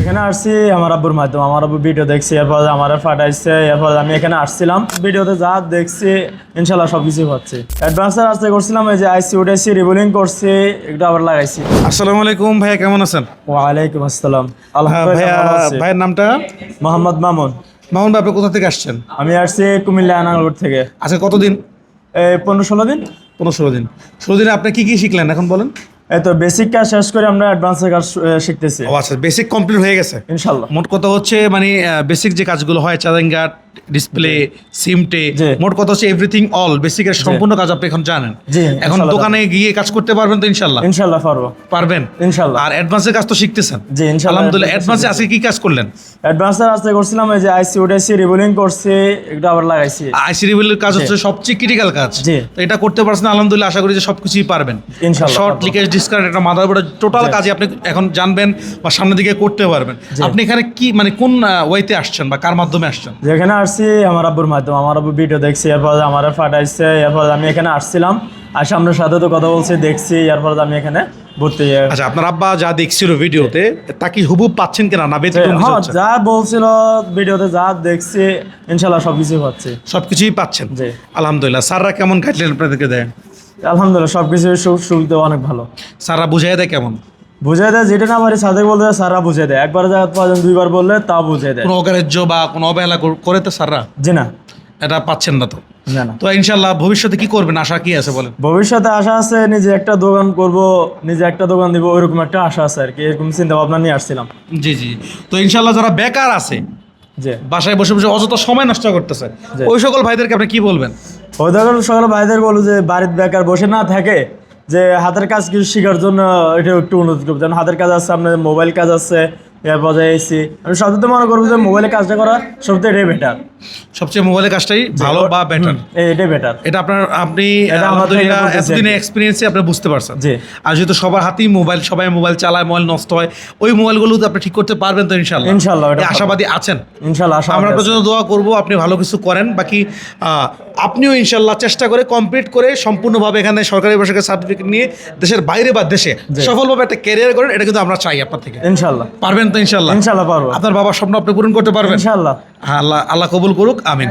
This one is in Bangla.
এখানে আসছি আমার আব্বুর মাধ্যমে। আমার আব্বু ভিডিও দেখছি, এরপর আমার ফাটাইছে, এরপর আমি এখানে আসছিলাম। ভিডিওতে যা দেখছি ইনশাল্লাহ সব কিছু হচ্ছে। অ্যাডভান্সের আসতে করছিলাম, এই যে আইসি উঠেছি, রিবোলিং করছি, একটু আবার লাগাইছি। আসসালামু আলাইকুম ভাইয়া, কেমন আছেন? ওয়ালাইকুম আসসালাম। ভাইয়া, আলহামদুলিল্লাহ ভালো আছি। ভাইয়ের নামটা? মোহাম্মদ মামুন। মামুন ভাই, আপনি কোথা থেকে আসছেন? আমি আসছি কুমিল্লা আনারপুর থেকে। আজকে কতদিন? এই 15-16 দিন। 15-16 দিন। 16 দিনে আপনি কি শিখলেন এখন বলেন? এই তো বেসিক কাজ শেষ করে আমরা অ্যাডভান্সের কাজ শিখতেছি ও আচ্ছা, বেসিক কমপ্লিট হয়ে গেছে ইনশাল্লাহ। মোট কথা হচ্ছে মানে বেসিক যে কাজগুলো হয়, চার্জিং গার্ড, ডিসপ্লে, সিমটে, জি। মোট কথা হচ্ছে এভরিথিং অল বেসিকের সম্পূর্ণ কাজ আপনি এখন জানেন। জি, এখন ইনশাল্লাহ দোকানে গিয়ে কাজ করতে পারবেন তো ইনশাল্লাহ? ইনশাল্লাহ পারবো পারবেন ইনশাল্লাহ। আর অ্যাডভান্সের কাজ তো শিখতেছেন? জি, ইনশাল্লাহ। আলহামদুলিল্লাহ। অ্যাডভান্সে আজকে কি কাজ করলেন? অ্যাডভান্সের আসতে করছিলাম, এই যে আইসি উঠেছি, রিবোলিং করছি, একটু আবার লাগাইছি। আইসি রিভিলের কাজ হচ্ছে সবচেয়ে ক্রিটিক্যাল কাজ। জি। তো এটা করতে পারছেন আলহামদুলিল্লাহ। আশা করি যে সবকিছুই পারবেন ইনশাল্লাহ শর্ট পারবো। লিকেজ ডিসকানেক্ট একটা মাদারবোর্ডের টোটাল কাজে আপনি এখন জানবেন বা সামনের দিকে করতে পারবেন। আপনি এখানে কি মানে কোন ওয়েতে আসছেন বা কার মাধ্যমে আসছেন? যেখানে আসছি আমার আব্বুর মাধ্যমে। আমার আব্বু ভিডিও দেখছি, এরপর আমার ফাটাইছে, এরপর আমি এখানে আসছিলাম, আর সামনের সাথে তো কথা বলছি, দেখছি, এরপর আমি এখানে ভর্তি হয়ে। আচ্ছা, আপনার আব্বা যা দেখছিল ভিডিওতে তা কি হুবহু পাচ্ছেন কিনা, না ব্যতিক্রম কিছু হ্যাঁ, হচ্ছে? যা বলছিল ভিডিওতে, যা দেখছি ইনশাল্লাহ সবকিছু হচ্ছে। সবকিছুই পাচ্ছেন? জি। আলহামদুলিল্লাহ। স্যাররা কেমন গাইডলাইন আপনাদেরকে দেয়? আলহামদুলিল্লাহ সবকিছু সুবিধা অনেক ভালো। স্যাররা বুঝাই দেয় কেমন? বুঝাই দেয়, যেটা না পারি সাদেক বলতে সারা বুঝাই দেয়। একবার জায়গা পর্যন্ত দুইবার বললে তা বুঝাই দেয়। কোনো অগ্রাহ্য বা কোনো অবহেলা করে তো স্যাররা? জি না, এটা পাচ্ছেন না তো? না না। তো ইনশাল্লাহ ভবিষ্যতে কি করবেন, আশা কি আছে বলেন? ভবিষ্যতে আশা আছে, নিজে একটা দোকান করব, নিজে একটা দোকান দিব, ওইরকম একটা আশা আছে আর কি। এরকম চিন্তা ভাবনা নিয়ে আসছিলাম। জি জি। তো ইনশাল্লাহ যারা বেকার আছে, যে বাসায় বসে বসে অযথা সময় নষ্ট করতেছে, জি। ওই সকল ভাইদেরকে আপনি কি বলবেন? ওই দোকান সকল ভাইদের বলবো যে বাড়িতে বেকার বসে না থাকে, যে হাতের কাজ কিছু শেখার জন্য এটা একটু উন্নতি করবো। যেন হাতের কাজ আছে, আপনার মোবাইল কাজ আছে, এরপর এসি। আমি সবচেয়ে মনে করবো যে মোবাইলে কাজটা করা সবচেয়ে এটাই বেটার। সবচেয়ে মোবাইলের কাজটাই ভালো বা বেটার? এটাই বেটার। এটা আপনি এটা আমাদের আলহামদুলিল্লাহ এলাকায় বলতেছি এতদিনের আর কি। এক্সপিরিয়েন্সে আপনি বুঝতে পারছেন। জি। আর যেহেতু সবার হাতেই মোবাইল, সবাই মোবাইল চালায়, মোবাইল নষ্ট হয়, ওই মোবাইলগুলো তো আপনি ঠিক করতে পারবেন তো ইনশাল্লাহ? ইনশাল্লাহ, এটা এই আশাবাদী আছেন? ইনশাল্লাহ আশা আমরা আছে। আপনার জন্য দোয়া করবো, আপনি ভালো কিছু করেন। বাকি আপনিও ইনশাল্লাহ চেষ্টা করে কমপ্লিট করে সম্পূর্ণভাবে এখানে সরকারি বেসরকারি সার্টিফিকেট নিয়ে দেশের বাইরে বা দেশে সফলভাবে একটা ক্যারিয়ার করেন, এটা কিন্তু আমরা চাই আপনার থেকে। ইনশাল্লাহ পারবেন তো ইনশাল্লাহ? ইনশাল্লাহ পারবো। আপনার বাবার স্বপ্ন আপনি পূরণ করতে পারবেন ইনশাল্লাহ। আল্লাহ আল্লাহ কবুল করুক, আমিন।